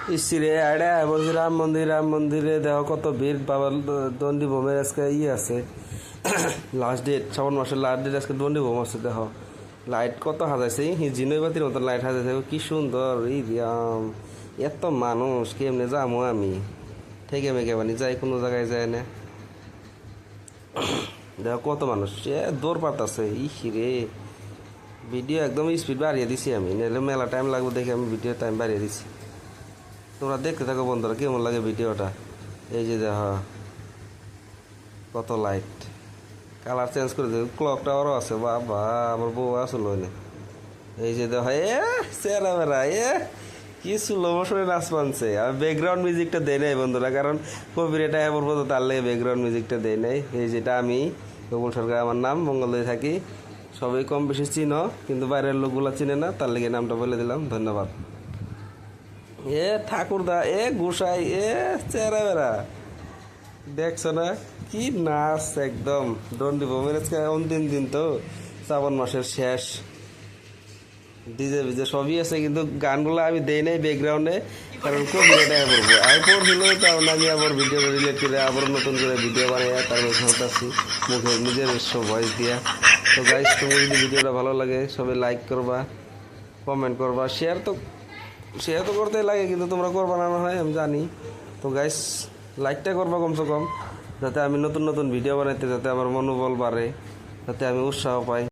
ইসিরে আইডা বলছি রাম মন্দিরে দেখো কত ভিড় বাবা দণ্ডি বোমের আজকে আছে লাস্ট ডেট শ্রাবণ মাসের লাস্ট ডেট আজকে দণ্ডি বোম আছে দেখো লাইট কত হাজাইছে জিনই বাতির মতো লাইট হাজাইছে কি সুন্দর এই দিয়াম এত মানুষ কেমনে যামো আমি ঠেকে মেকে বানি যাই কোনো জায়গায় যায় না দেখো কত মানুষ দৌড় পাতাছে রে ভিডিও একদম স্পিড বাড়িয়ে দিছি আমি নাহলে মেলা টাইম লাগবে দেখে আমি ভিডিও টাইম বাড়িয়ে দিছি তোমরা দেখতে থাকো বন্ধুরা কেমন লাগে ভিডিওটা এই যে দেখো কত লাইট কালার চেঞ্জ করে দেবে ক্লক টাওয়ারও আছে বাবা আমার বউ আসলো এই যে দেখো চেহারা মেরা কি স্লো মোশনে নাচ মানছে আর ব্যাকগ্রাউন্ড মিউজিকটা দেয় নাই বন্ধুরা কারণ কপিরাইট এবার পর্যন্ত তার লেগে ব্যাকগ্রাউন্ড মিউজিকটা দেয় নাই এই যেটা আমি গোকুল সরকার আমার নাম মঙ্গলদে থাকি সবাই কম বেশি চিনো কিন্তু বাইরের লোকগুলো চিনে না তার লেগে নামটা বলে দিলাম ধন্যবাদ ঠাকুরদা গোসাই চেহারা বেড়া দেখছো না কি নাচ একদম দণ্ডি বোমের আজকে অন্তিম দিন তো শ্রাবণ মাসের শেষ ডিজে ভিজে সবই আছে কিন্তু গানগুলো আমি দেই নাই ব্যাকগ্রাউন্ডে কারণ কপিরাইট পড়বো আমি পড়ছিল কারণ আমি আবার ভিডিও রিলেট করে আবার নতুন করে ভিডিও বানাই তারপর শুনতেছি মুখে নিজের ভয়েস দিয়া তো গাইস তোমার যদি ভিডিওটা ভালো লাগে সবাই লাইক করবা কমেন্ট করবা শেয়ার তো করতেই লাগে কিন্তু তোমরা করবা না হয় আমি জানি তো গাইস লাইকটা করবা কমসে কম যাতে আমি নতুন নতুন ভিডিও বানাইতে যাতে আমার মনোবল বাড়ে যাতে আমি উৎসাহ পাই